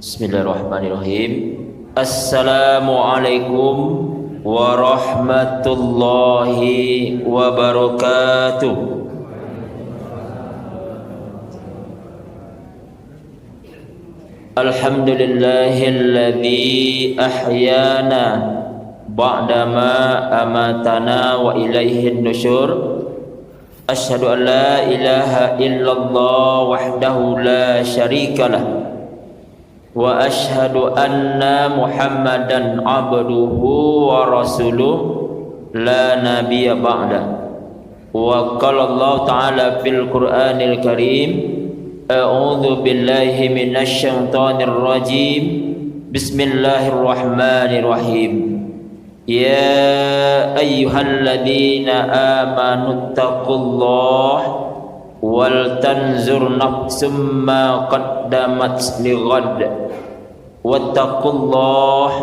Bismillahirrahmanirrahim. Assalamualaikum warahmatullahi wabarakatuh. Alhamdulillahilladzi ahyana ba'dama amatana wa ilaihin nusyur. Asyhadu an la ilaha illallah wahdahu la syarikalah wa ashhadu anna Muhammadan abduhu wa rasuluh la nabiyya ba'da. Wa qala Allah ta'ala fil Qur'anil Karim, a'udzu billahi minasy syaithanir rajim. Bismillahirrahmanirrahim. Ya ayyuhalladzina amanu taqullaha wal tanzur nafsum ma qaddamat lighad wattaqullaha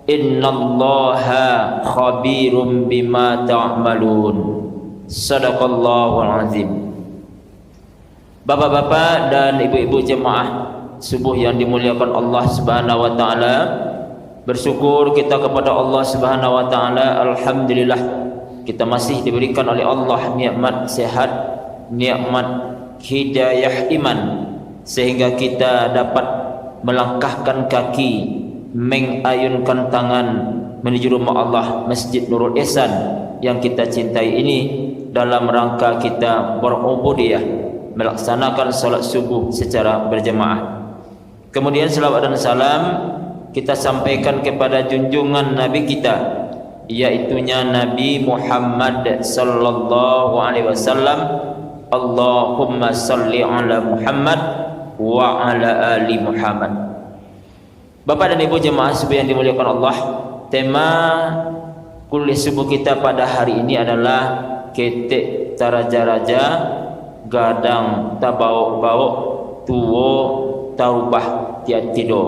innallaha khabirum bima ta'malun. Shadaqallahul azim. Bapak-bapak dan ibu-ibu jemaah subuh yang dimuliakan Allah Subhanahu wa taala, bersyukur kita kepada Allah Subhanahu wa taala. Alhamdulillah kita masih diberikan oleh Allah nikmat sehat, nikmat hidayah iman, sehingga kita dapat melangkahkan kaki, mengayunkan tangan menuju rumah Allah, Masjid Nurul Ihsan yang kita cintai ini, dalam rangka kita berubudiyah, melaksanakan salat subuh secara berjemaah. Kemudian selawat dan salam kita sampaikan kepada junjungan Nabi kita, yaitunya Nabi Muhammad sallallahu alaihi wasallam. Allahumma salli ala Muhammad wa ala ali Muhammad. Bapak dan ibu jemaah subuh yang dimuliakan Allah, tema kuliah subuh kita pada hari ini adalah ketek taraja-raja gadang tabau-bau tuwo taubah tiad tido.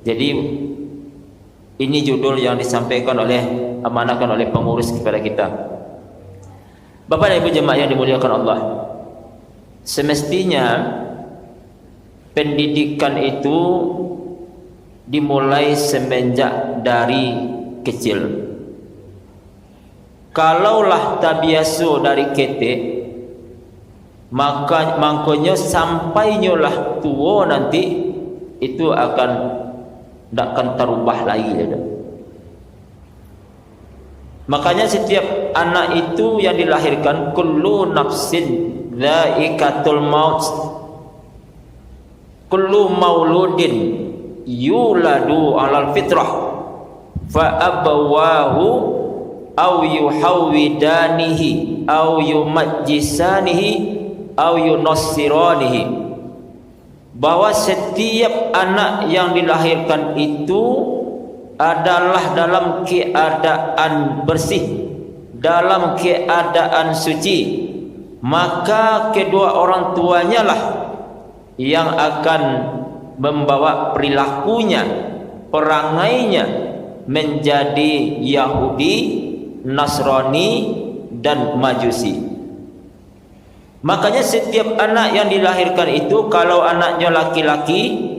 Jadi ini judul yang disampaikan amanahkan oleh pengurus kepada kita. Bapak dan ibu jemaah yang dimuliakan Allah, semestinya pendidikan itu dimulai semenjak dari kecil. Kalaulah tabiaso dari ketek, maka mangkonyo sampainya lah tua nanti itu tidak akan terubah lagi. Makanya setiap anak itu yang dilahirkan, kullu nafsin dha'iqatul maut, kullu mauludin yuladu alal fitrah fa abawahu aw yuhawidanihi aw yumajjisanihi aw yunassiranihi, bahwa setiap anak yang dilahirkan itu adalah dalam keadaan bersih, dalam keadaan suci, maka kedua orang tuanya lah yang akan membawa perilakunya, perangainya menjadi Yahudi, Nasrani dan Majusi. Makanya setiap anak yang dilahirkan itu, kalau anaknya laki-laki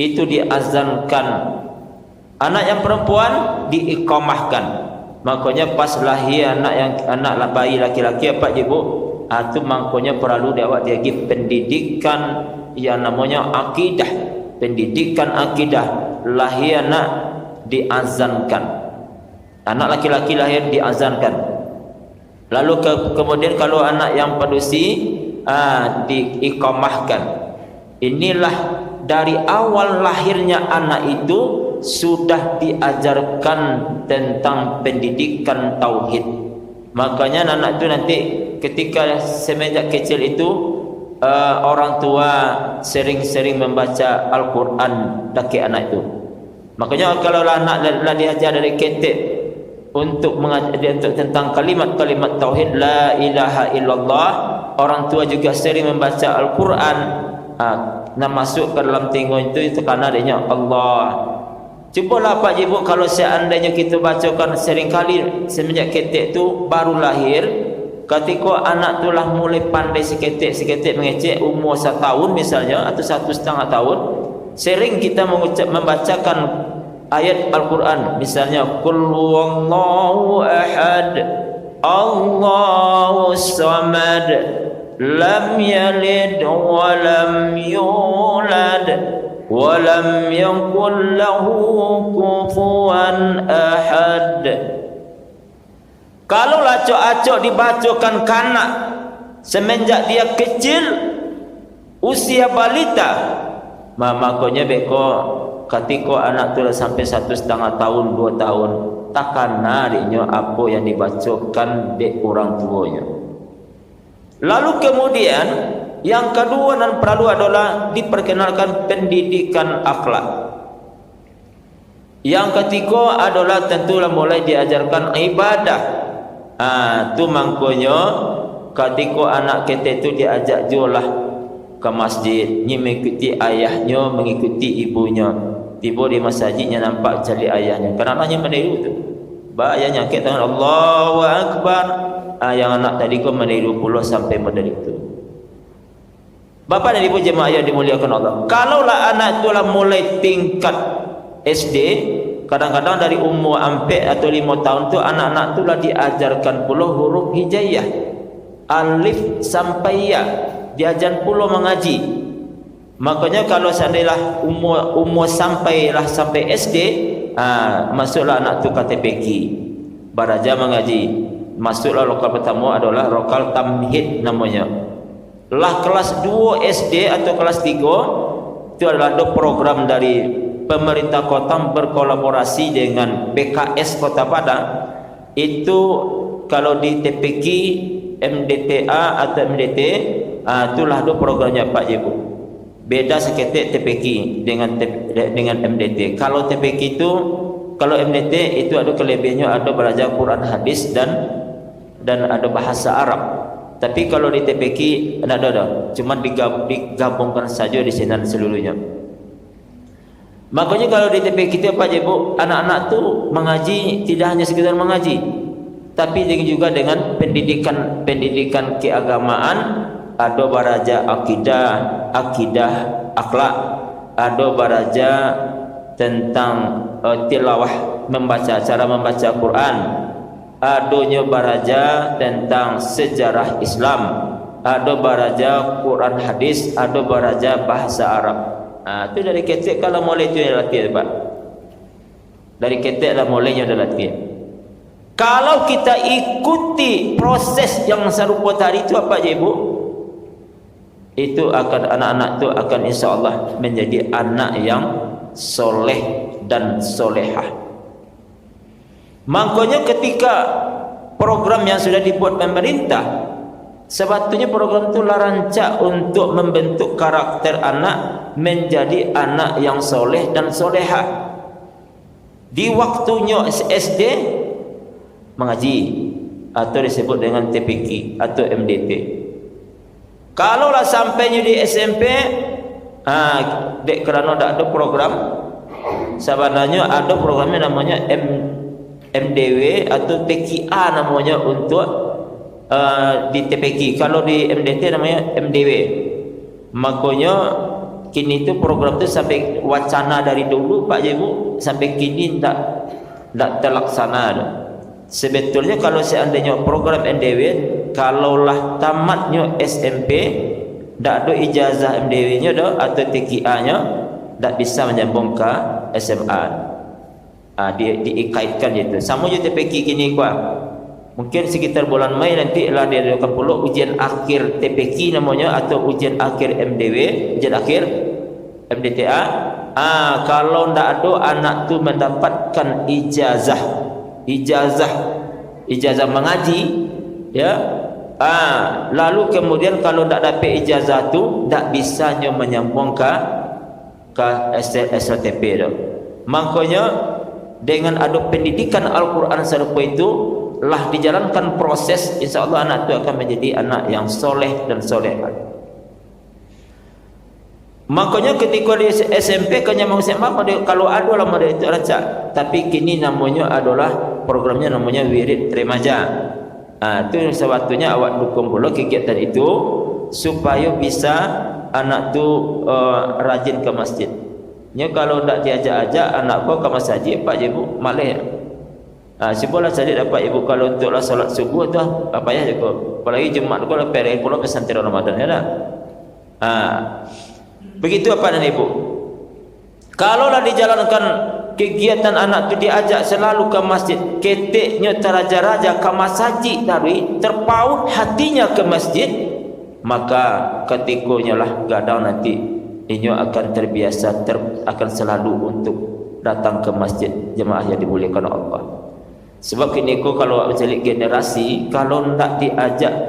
itu diazankan, anak yang perempuan diiqamahkan. Makanya pas lahir anak bayi laki-laki apa ibu, itu makanya perlu diawak diagi pendidikan yang namanya akidah, pendidikan akidah. Lahir anak diazankan, anak laki-laki lahir diazankan. Lalu kemudian kalau anak yang padusi diiqamahkan. Inilah dari awal lahirnya anak itu sudah diajarkan tentang pendidikan tauhid. Makanya anak itu nanti ketika semenjak kecil itu orang tua sering-sering membaca Al-Quran bagi anak itu. Makanya kalau anak diajar dari ketek untuk mengajar untuk tentang kalimat-kalimat tauhid la ilaha illallah, orang tua juga sering membaca Al-Quran. nak masuk ke dalam tengok itu kerana adanya Allah. Cubalah Pak Ibu, kalau seandainya kita bacakan seringkali semenjak ketek tu baru lahir, ketika anak tu lah mulai pandai seketik mengecek umur 1 tahun misalnya atau 1,5 tahun, sering kita membacakan ayat Al-Quran misalnya qul huwallahu ahad Allahus samad lam yalid wa lam yulad wa lam yakul lahu kufuwan ahad. Kalau acok-acok dibacakan kanak semenjak dia kecil usia balita, makanya beko ketika anak tu dah sampai 1,5 tahun 2 tahun takkan narinya apa yang dibacakan dek orang tuanya. Lalu kemudian yang kedua dan perlu adalah diperkenalkan pendidikan akhlak. Yang ketiga adalah tentulah mulai diajarkan ibadah. Tu maknanya ketika anak kita itu diajak jualah ke masjid, ni mengikuti ayahnya, mengikuti ibunya. Tiba di masjidnya nampak cari ayahnya, kerana hanya meniru tu. Ayahnya kita Allahu Akbar, yang anak tadi kau meniru pula sampai model itu. Bapa dan ibu jemaah yang dimuliakan Allah, kalaulah anak itu lah mulai tingkat SD, kadang-kadang dari umur 4 atau 5 tahun tu anak-anak tu lah diajarkan pula huruf hijaiyah, alif sampai ya, diajar pula mengaji. Makanya kalau seandainya umur sampai SD, masuklah anak tu ke TPQ, belajar mengaji. Masuklah lokal pertama adalah lokal tamhid namanya. Lah kelas 2 SD atau kelas 3 itu adalah program dari pemerintah kota berkolaborasi dengan BKS Kota Padang. Itu kalau di TPQ, MDTA atau MDT, itulah programnya Pak Ibu. Beda seketik TPQ dengan MDT. Kalau TPQ itu, kalau MDT itu ada kelebihannya, ada belajar Quran hadis dan ada bahasa Arab. Tapi kalau di TPQ ada, cuma digabungkan saja di sini seluruhnya. Makanya kalau di TPQ kita Pak Ibu, anak-anak tu mengaji tidak hanya sekedar mengaji, tapi juga dengan pendidikan keagamaan. Ada belajar akidah akhlak, ada belajar tentang tilawah, cara membaca Quran, adanya belajar tentang sejarah Islam, ada belajar Quran hadis, ada belajar bahasa Arab. Itu dari ketek kalau mulai itu yang latihan Pak. Dari ketek lah mulainya ada latihan. Kalau kita ikuti proses yang serupa tadi itu apa Ibu, itu akan anak-anak itu akan insya-Allah menjadi anak yang soleh dan solehah. Makanya ketika program yang sudah dibuat pemerintah, sebetulnya program itu rancak untuk membentuk karakter anak menjadi anak yang soleh dan solehah. Di waktunya SD mengaji atau disebut dengan TPQ atau MDT. Kalaulah sampainya di SMP, kerana tak ada program, sebenarnya ada programnya namanya MDW atau TKA namanya untuk di TPQ. Kalau di MDT namanya MDW. Makanya kini itu program itu sampai wacana dari dulu Pak Ibu sampai kini tak terlaksana. Sebetulnya kalau seandainya program MDW, kalaulah tamatnya SMP, tak ada ijazah MDW-nya atau TKA-nya, tak bisa menyambung ke SMA. Diikaitkan gitu. Sama je TPQ kini kuat. Mungkin sekitar bulan Mei nanti lah dia akan pula ujian akhir TPQ namanya atau ujian akhir MDW, ujian akhir MDTA. Kalau tak ada anak tu mendapatkan ijazah mengaji, ya. Lalu kemudian kalau tak dapat ijazah tu, tak bisanya menyambung ke SLTP tu. Makanya dengan ada pendidikan Al-Quran serupa itu lah dijalankan proses, insya-Allah anak itu akan menjadi anak yang soleh dan solehah. Makanya ketika di SMP kanya mau SMA kalau ada lah mereka itu rancak. Tapi kini namanya adalah programnya namanya wirid remaja. Itu sebetulnya awak dukung pula kegiatan itu supaya bisa anak tu rajin ke masjid. Kalau tak diajak-ajak anak kau ke masjid, pak ibu malah. Sebuah saja dapat ibu kalau untuklah solat subuh tu apa ya juga. Apalagi Jumaat kau lepas hari kau pesantren Ramadan ya dah. Begitu apa dan ibu. Kalaulah dijalankan kegiatan anak tu diajak selalu ke masjid, keteknya teraja-raja ke masjid dari terpaut hatinya ke masjid, maka ketikanya lah gadang nanti inyo akan terbiasa akan selalu untuk datang ke masjid jemaah yang dimuliakan Allah. Sebab kini ko kalau menjadi generasi kalau tak diajak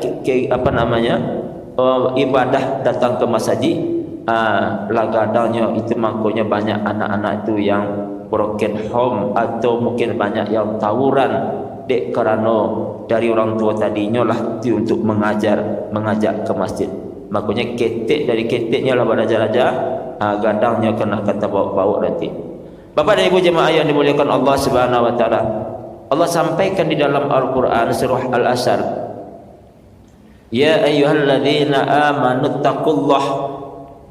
ibadah datang ke masjid, lagadanya itu makanya banyak anak-anak itu yang broken home atau mungkin banyak yang tawuran dek kerana dari orang tua tadinya lah untuk mengajak ke masjid. Makanya ketek dari keteknya lah raja-raja, gadangnya kena kata bawa nanti. Bapak dan ibu jemaah yang dimuliakan Allah Subhanahu wa taala, Allah sampaikan di dalam Al-Quran surah Al-Asr, ya ayyuhalladzina amanu taqullah,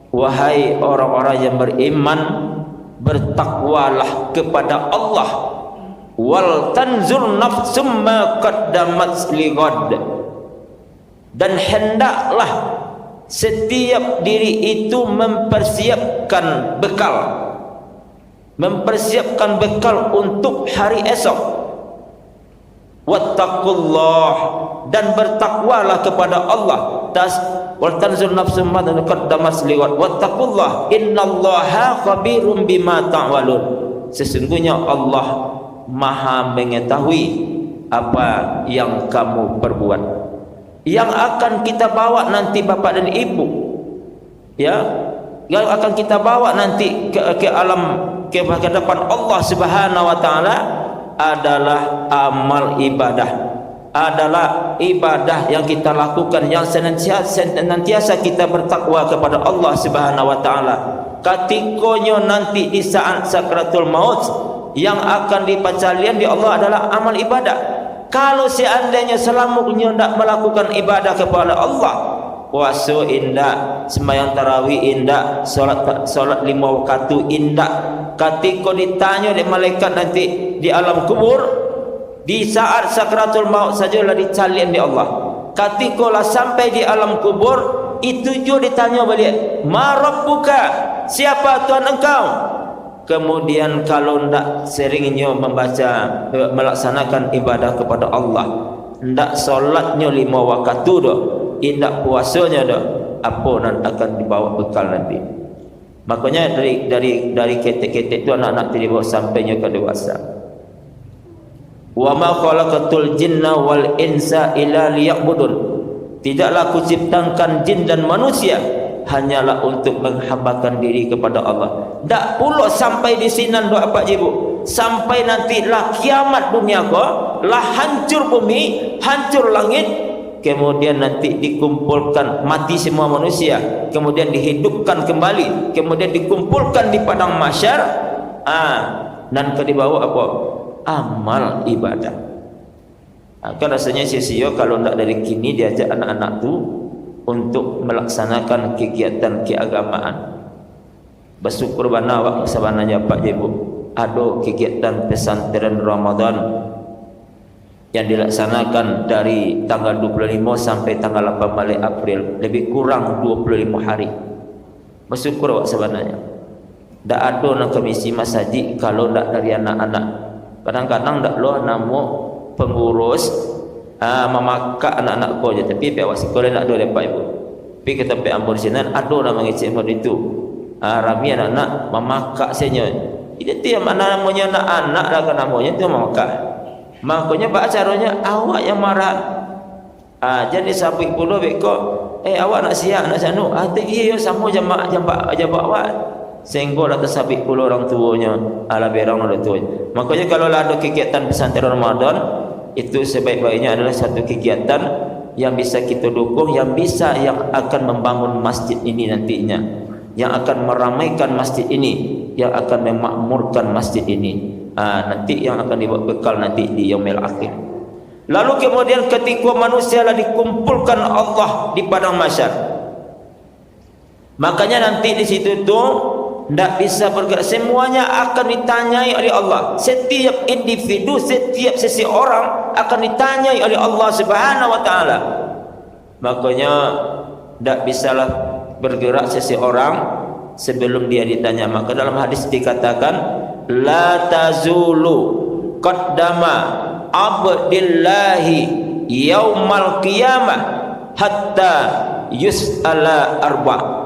wahai orang-orang yang beriman, bertakwalah kepada Allah, wal tanzur nafsum ma qaddamat lighad, dan hendaklah setiap diri itu mempersiapkan bekal untuk hari esok. Wattaqullah, dan bertakwalah kepada Allah. Wal tanzur nafsum ma qaddamat lighad wattaqullah innallaha khabirum bima ta'malun. Sesungguhnya Allah Maha mengetahui apa yang kamu perbuat. Yang akan kita bawa nanti bapak dan ibu, ya, yang akan kita bawa nanti ke alam ke hadapan Allah Subhanahu wa taala adalah amal ibadah, adalah ibadah yang kita lakukan yang senantiasa kita bertakwa kepada Allah Subhanahu wa taala. Ketikanya nanti di saat sakratul maut yang akan dipacalian di Allah adalah amal ibadah. Kalau seandainya selamanya tidak melakukan ibadah kepada Allah, puasa indah, sembahyang tarawih indah, solat 5 waktu indah, ketika ditanya oleh malaikat nanti di alam kubur, di saat sakratul maut sajalah dicalian di Allah. Ketika lah sampai di alam kubur, itu juga ditanya balik, ma rabbuka, siapa Tuhan engkau? Kemudian kalau tidak seringnya melaksanakan ibadah kepada Allah, tidak solatnya 5 waktu dah, tidak puasanya dah, apa nan akan dibawa bekal nanti. Makanya dari ketek-ketek itu anak-anak dibawa sampainya ke dewasa. Wa ma khalaqatul jinna wal insa illa liya'budun. Tidaklah aku ciptakan jin dan manusia hanyalah untuk menghambakan diri kepada Allah. Tak pula sampai di sini doa pak ibu, sampai nanti lah kiamat dunia ko, lah hancur bumi, hancur langit, kemudian nanti dikumpulkan mati semua manusia, kemudian dihidupkan kembali, kemudian dikumpulkan di padang mahsyar, dan ke dibawa apa? Amal ibadah. Kan rasanya sia-sia kalau tidak dari kini diajak anak-anak tu untuk melaksanakan kegiatan keagamaan. Bersyukur bana awak sebenarnya Pak Ibu ada kegiatan pesantren Ramadan yang dilaksanakan dari tanggal 25 sampai tanggal 8 April, lebih kurang 25 hari. Bersyukur awak sebenarnya. Tak ada nak komisi masjid kalau tak dari anak-anak. Kadang-kadang tak lo nama pengurus memakak anak-anak kau je, tapi pihak sekolah nak ada Pak Ibu. Tapi kita pihak Ambon Sinan ada orang mengecek pada itu. Rami anak-anak memakak senyum. Itu yang mana namanya anak-anak lah kan namanya itu memakak. Makanya pak caranya awak yang marah. Jadi sabik pula beko. Awak nak siap nak sanu. Iya sama jambak awak. Sehingga dah tersabik pula orang tuanya. Ala berang orang tuanya. Makanya kalau ada kegiatan pesantren Ramadan, itu sebaik-baiknya adalah satu kegiatan yang bisa kita dukung, yang akan membangun masjid ini nantinya. yang akan meramaikan masjid ini, yang akan memakmurkan masjid ini. Nanti yang akan dibuat bekal nanti di yaumil akhir. Lalu kemudian ketika manusia lah dikumpulkan Allah di padang mahsyar, makanya nanti di situ tu tidak bisa bergerak, semuanya akan ditanyai oleh Allah. Setiap individu, setiap seseorang akan ditanyai oleh Allah Subhanahu wa taala. Makanya tidak bisalah bergerak seseorang sebelum dia ditanya. Maka dalam hadis dikatakan, la tazulu qaddama abdillahi yaumal qiyamah hatta yus'ala arba'.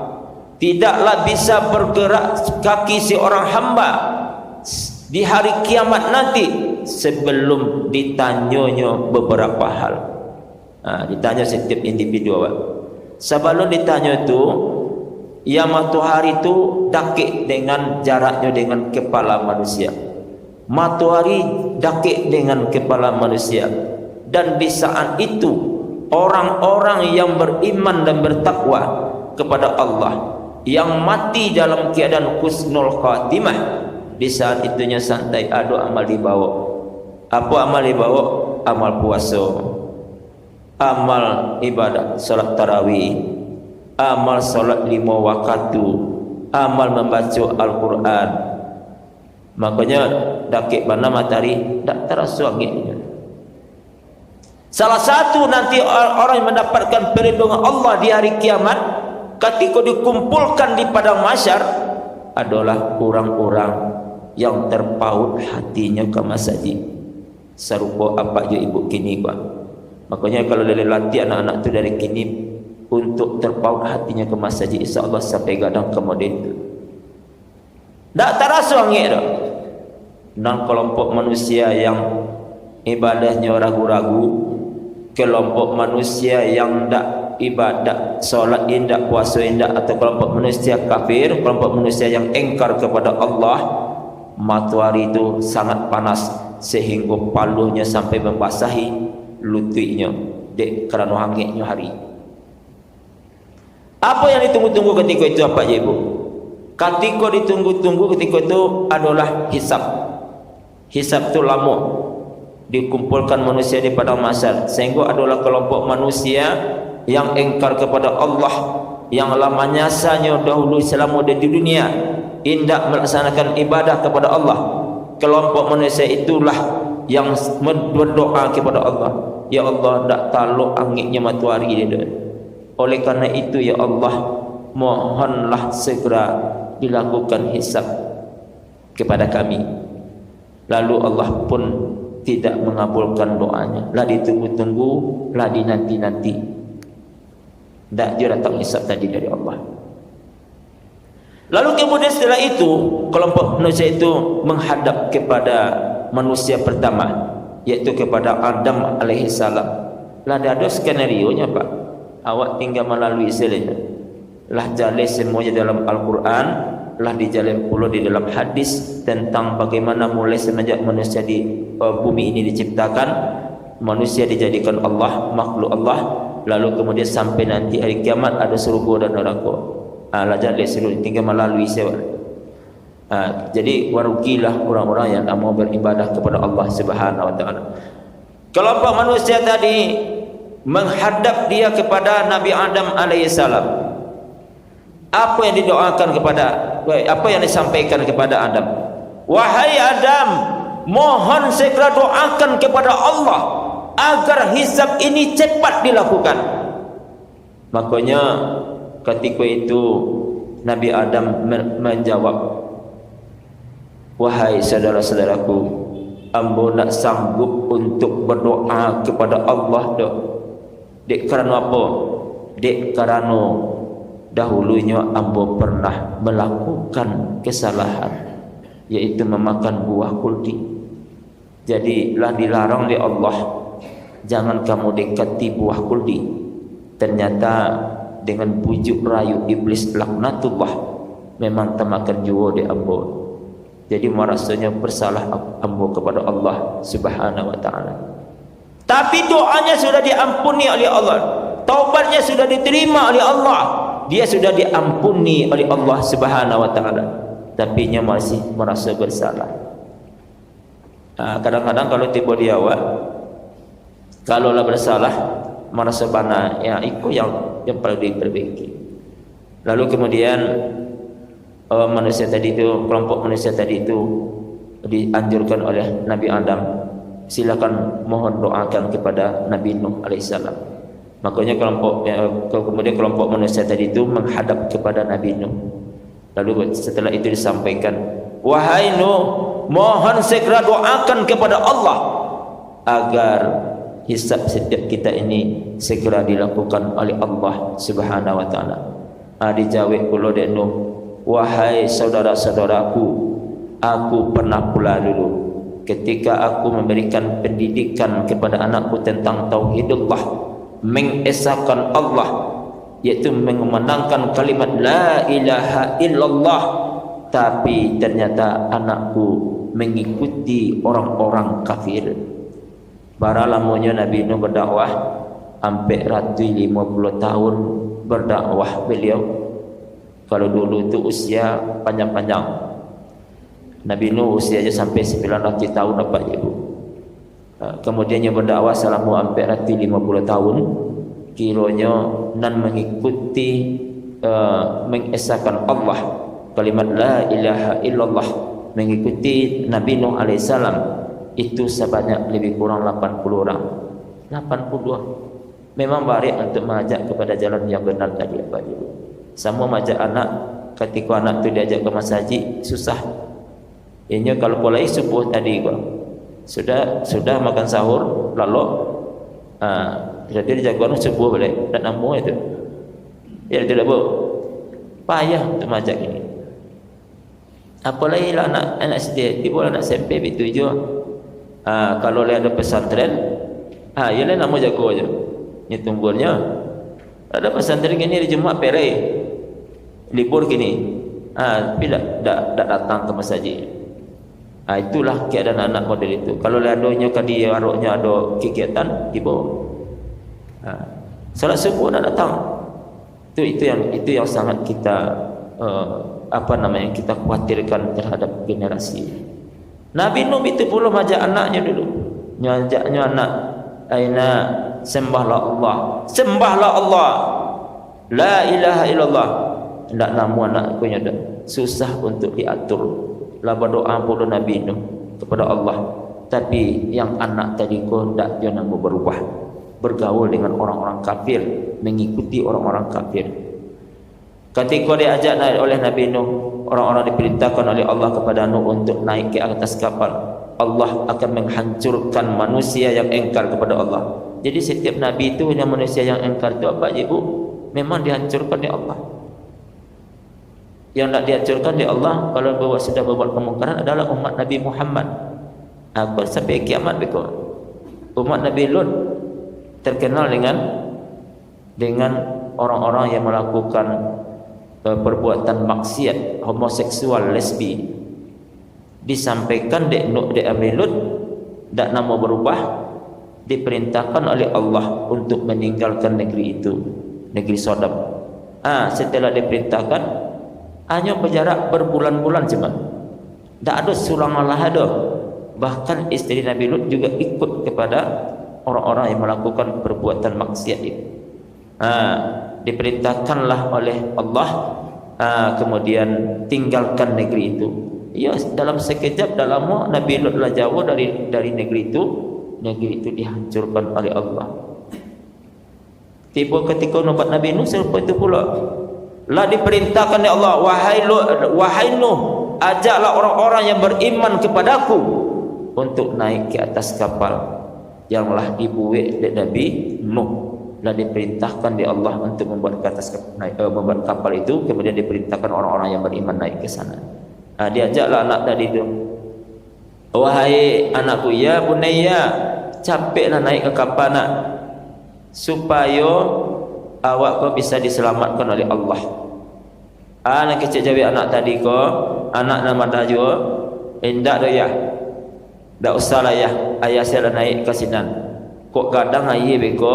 Tidaklah bisa bergerak kaki seorang hamba di hari kiamat nanti sebelum ditanyanya beberapa hal. Ditanya setiap individu. Sebelum ditanya itu, ya matahari itu dakik dengan jaraknya dengan kepala manusia. Matahari dakik dengan kepala manusia. Dan di saat itu orang-orang yang beriman dan bertakwa kepada Allah, yang mati dalam keadaan husnul khatimah, di saat itunya santai ada amal dibawa. Apa amal dibawa? Amal puasa, amal ibadah salat tarawih, amal salat 5 waktu, amal membaca Al-Quran. Makanya dakik mana matahari tak terasa anginnya. Salah satu nanti orang yang mendapatkan perlindungan Allah di hari kiamat ketika dikumpulkan di padang mahsyar adalah orang-orang yang terpaut hatinya ke masjid. Serupa apa je ibu kini Pak. Makanya kalau dari latih anak-anak tu dari kini untuk terpaut hatinya ke masjid, insya-Allah sampai gadang kemudian itu. Tak terasa angin dah. Dan kelompok manusia yang ibadahnya ragu-ragu, kelompok manusia yang tak ibadat, solat indak, puasa indak, atau kelompok manusia kafir, kelompok manusia yang engkar kepada Allah, matahari itu sangat panas sehingga paluhnya sampai membasahi lututnya dek kerana hangatnya hari. Apa yang ditunggu-tunggu ketika itu apa ya ibu? Ketika ditunggu-tunggu ketika itu adalah hisab. Hisab itu lama dikumpulkan manusia di padang mahsyar, sehingga adalah kelompok manusia yang engkar kepada Allah, yang lamanya nyasanya dahulu selama di dunia indak melaksanakan ibadah kepada Allah. Kelompok manusia itulah yang berdoa kepada Allah, ya Allah tak taluk angitnya matahari dia. Oleh karena itu ya Allah, mohonlah segera dilakukan hisab kepada kami. Lalu Allah pun tidak mengabulkan doanya. Lah ditunggu-tunggu, lah dinanti-nanti. Tak dia datang hisab tadi dari Allah. Lalu kemudian setelah itu kelompok manusia itu menghadap kepada manusia pertama, yaitu kepada Adam alaihissalam. Lah ada skenario nya Pak. Awak tinggal melalui selenya. Lah jalan semuanya dalam Al-Quran, lah dijalin pula di dalam hadis tentang bagaimana mulai semenjak manusia di bumi ini diciptakan, manusia dijadikan Allah, makhluk Allah, lalu kemudian sampai nanti hari kiamat ada surga dan neraka. Lah jalan seluruh tinggal melalui sewa. Jadi warugilah orang-orang yang mau beribadah kepada Allah Subhanahu wa taala. Kelompok manusia tadi menghadap dia kepada Nabi Adam alaihissalam. Apa yang didoakan kepada, apa yang disampaikan kepada Adam? Wahai Adam, mohon segera doakan kepada Allah agar hisab ini cepat dilakukan. Makanya ketika itu Nabi Adam menjawab, wahai saudara-saudaraku, ambo nak sanggup untuk berdoa kepada Allah dah. Dek kerana apa? Dek kerana dahulunya ambo pernah melakukan kesalahan, yaitu memakan buah kuldi. Jadi lah dilarang oleh Allah, jangan kamu dekati buah kuldi. Ternyata dengan bujuk rayu iblis laknatullah, memang temakan jua di ambo. Jadi merasanya bersalah ambo kepada Allah Subhanahu wa taala. Tapi doanya sudah diampuni oleh Allah, taubatnya sudah diterima oleh Allah. dia sudah diampuni oleh Allah Subhanahu wa taala, tapi dia masih merasa bersalah. Kadang-kadang kalau tiba dia awak, kalau lah bersalah, merasa bana, ya itu yang perlu diperbaiki. Lalu kemudian manusia tadi itu, kelompok manusia tadi itu dianjurkan oleh Nabi Adam, silakan mohon doakan kepada Nabi Nuh alaihissalam. Makanya kemudian kelompok manusia tadi itu menghadap kepada Nabi Nuh. Lalu setelah itu disampaikan, wahai Nuh, mohon segera doakan kepada Allah agar hisab setiap kita ini segera dilakukan oleh Allah Subhanahu wa taala. Dijawab pula dia Nuh, wahai saudara-saudaraku, aku pernah pula dulu ketika aku memberikan pendidikan kepada anakku tentang tauhidullah, mengesahkan Allah, yaitu mengumandangkan kalimat la ilaha illallah, tapi ternyata anakku mengikuti orang-orang kafir. Bara lamanya Nabi Nuh berdakwah sampai 150 tahun berdakwah beliau. Kalau dulu itu usia panjang-panjang, Nabi Nuh usianya sampai 900 tahun dapat ibu. Kemudiannya berdakwah selama hampir 50 tahun, kiranya nan mengikuti mengesahkan Allah, kalimat la ilaha illallah, mengikuti Nabi Nuh alaihissalam, itu sebanyak lebih kurang 80 orang. 82. Memang baik untuk mengajak kepada jalan yang benar tadi apa ibu. Sama mengajak anak, ketika anak tu diajak ke masjid susah. Ini kalau mulai subuh tadi gua sudah makan sahur lalu jadi jagoan subuh boleh tak namu itu. Ya tidak bu. Payah untuk mengajak ini. Apalagi lah anak SD, tiba anak SMP itu je. Kalau ada pesantren, ialah nama jago aja. Ini tunggunya. Ada pesantren gini di Jumat perai, libur gini. Tapi tak datang ke masjid. Itulah keadaan anak model itu. Kalau adanya kadi aroknya ada kegiatan, tiba. Salat subuh nak datang. Itu yang sangat kita kita khawatirkan terhadap generasi. Nabi Nuh itu pula mengajak anaknya dulu. Mengajaknya anak, aina sembahlah Allah. Sembahlah Allah. La ilaha illallah. Hendak nama anak punya dah. Susah untuk diatur. La berdoa pula Nabi Nuh kepada Allah. Tapi yang anak tadi kau tak dia nak berubah. Bergaul dengan orang-orang kafir, mengikuti orang-orang kafir. Ketika diajak oleh Nabi Nuh, orang-orang diperintahkan oleh Allah kepada Nuh untuk naik ke atas kapal. Allah akan menghancurkan manusia yang engkar kepada Allah. Jadi setiap Nabi itu hanya manusia yang engkar itu apa ibu? Memang dihancurkan oleh Allah. Yang nak dihancurkan oleh Allah kalau sudah berbuat kemungkaran adalah umat Nabi Muhammad. Apa sampai kiamat begitu. Umat Nabi Lut terkenal dengan orang-orang yang melakukan perbuatan maksiat, homoseksual, lesbi. Disampaikan dek Nabi Lut dak nama berubah, diperintahkan oleh Allah untuk meninggalkan negeri itu, negeri Sodom. Setelah diperintahkan hanya berjarak berbulan-bulan cuma. Tak ada sulang Allah ada. Bahkan isteri Nabi Lut juga ikut kepada orang-orang yang melakukan perbuatan maksiat itu. Diperintahkanlah oleh Allah kemudian tinggalkan negeri itu. Ya, dalam sekejap dalam Nabi Lut lah jauh dari negeri itu dihancurkan oleh Allah. Tiba ketika naubat Nabi Nuh selepas itu pula lah diperintahkan oleh Allah, wahai Nuh, ajaklah orang-orang yang beriman kepadaku untuk naik ke atas kapal yang dibuat oleh Nabi Nuh. Lah diperintahkan oleh Allah untuk membuat membuat kapal itu, kemudian diperintahkan orang-orang yang beriman naik ke sana. Diajaklah anak tadi itu, wahai anakku, ya bunayya, capeklah naik ke kapal nak, supaya awak kau bisa diselamatkan oleh Allah. Anak kecil jawab anak tadi ko, anak nama daju, hendak dah ya, tak usahlah ya, ayah saya naik ke sinan. Kok kadang ayah beko,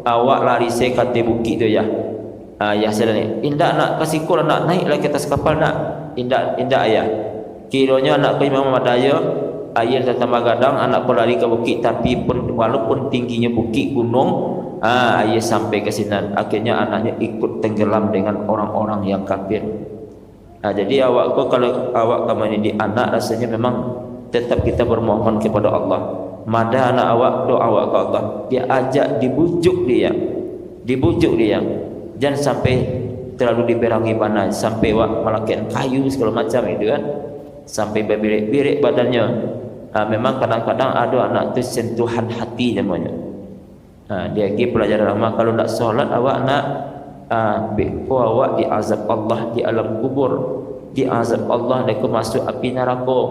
awak lari saya kata bukit tu ya. Ayah saya ni, indak nak kasih kul nak naiklah ke atas kapal nak. Indak ayah. Kiranya anak ku Imam Muhammad Daya, ayah datang Magadang, anak ku lari ke bukit, tapi pun walaupun tingginya bukit gunung, ayah sampai ke sini. Akhirnya anaknya ikut tenggelam dengan orang-orang yang kafir. Jadi awak ku, kalau awak kamu ini anak, rasanya memang tetap kita bermohon kepada Allah. Mada anak awak, doa awak ke Allah. Dia ajak, dibujuk dia. Jangan sampai terlalu diberangi panas, sampai wak malaikat kayu segala macam itu kan, sampai berbirik-birik badannya. Memang kadang-kadang ada anak tu sentuhan hati namanya. Dia pergi pelajaran lama, kalau nak solat awak nak awak diazab Allah di alam kubur, diazab Allah dan masuk api neraka.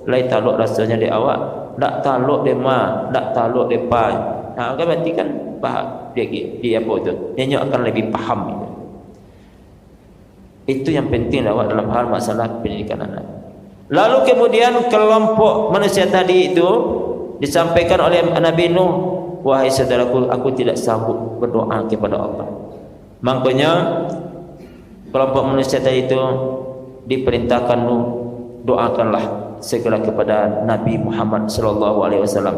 Lai taluk rasanya di awak, tak taluk dema, tak taluk depan. Kan berarti kan dia apa tu? Dia akan lebih faham itu. Itu yang penting awak dalam hal masalah pendidikan anak. Lalu kemudian kelompok manusia tadi itu disampaikan oleh Nabi Nuh, wahai saudaraku, aku tidak sanggup berdoa kepada Allah. Makanya kelompok manusia tadi itu diperintahkan Nuh, doakanlah segera kepada Nabi Muhammad sallallahu alaihi wasallam.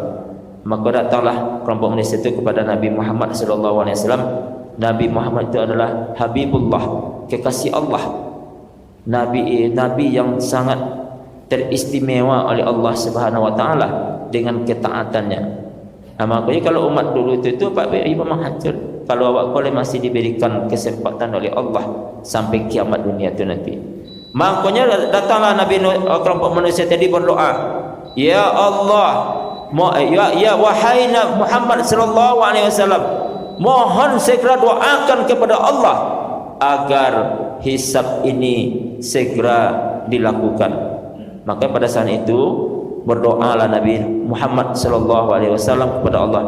Maka datanglah kelompok manusia itu kepada Nabi Muhammad sallallahu alaihi wasallam. Nabi Muhammad itu adalah Habibullah, kekasih Allah. Nabi yang sangat teristimewa oleh Allah Subhanahu wa taala dengan ketaatannya. Makanya kalau umat dulu itu Pak memang hancur. Kalau awak boleh masih diberikan kesempatan oleh Allah sampai kiamat dunia itu nanti. Makanya datanglah Nabi kelompok manusia tadi berdoa, ya Allah, ya wahai Muhammad sallallahu alaihi wasallam, mohon segera doakan kepada Allah agar hisab ini segera dilakukan. Maka pada saat itu berdoalah Nabi Muhammad sallallahu alaihi wasallam kepada Allah,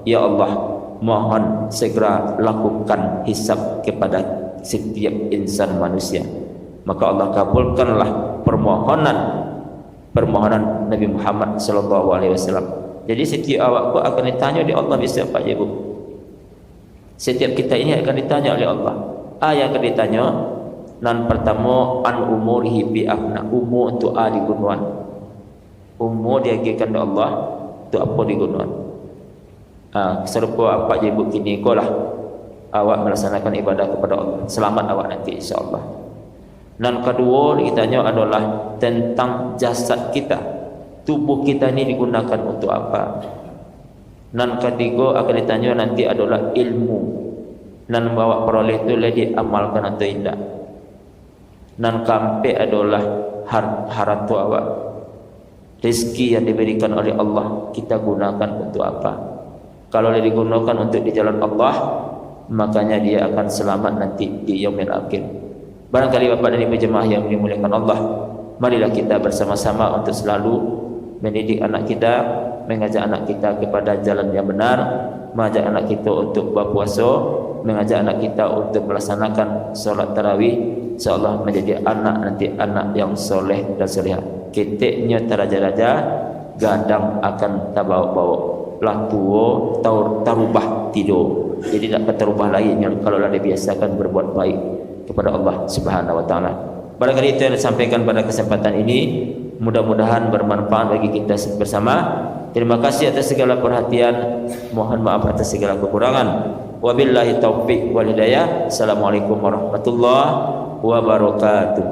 ya Allah, mohon segera lakukan hisab kepada setiap insan manusia. Maka Allah kabulkanlah permohonan Nabi Muhammad sallallahu alaihi wasallam. Jadi setiap awak akan ditanya oleh Allah bisa Pak Ibu. Setiap kita ini akan ditanya oleh Allah. Yang akan ditanya nan pertama an umurihi bi afna, umur untuk di gunungan. Umur diagikan oleh Allah untuk apa di gunungan. Serupa Pak Ibu kini kolah awak melaksanakan ibadah kepada Allah. Selamat awak nanti insya-Allah. Dan kedua ditanya adalah tentang jasad kita, tubuh kita ini digunakan untuk apa. Dan ketiga akan ditanya nanti adalah ilmu, dan bawa peroleh itu diamalkan atau tidak. Dan keempat adalah harta awak, rezeki yang diberikan oleh Allah kita gunakan untuk apa. Kalau digunakan untuk di jalan Allah, makanya dia akan selamat nanti di yaumil akhir. Barangkali Bapak dan Ibu jemaah yang dimuliakan Allah, marilah kita bersama-sama untuk selalu mendidik anak kita, mengajak anak kita kepada jalan yang benar, mengajak anak kita untuk berpuasa, mengajak anak kita untuk melaksanakan solat tarawih, insyaallah menjadi anak nanti anak yang soleh dan solehah. Keteknya teraja-raja, gadang akan tabawa-bawa, lah tua tarubah tidur. Jadi tak terubah lain yang kalau ada biasakan berbuat baik kepada Allah Subhanahu wa taala. Barangkali itu yang disampaikan pada kesempatan ini, mudah-mudahan bermanfaat bagi kita bersama. Terima kasih atas segala perhatian, mohon maaf atas segala kekurangan. Wabillahi taufiq wal hidayah. Assalamualaikum warahmatullahi wabarakatuh.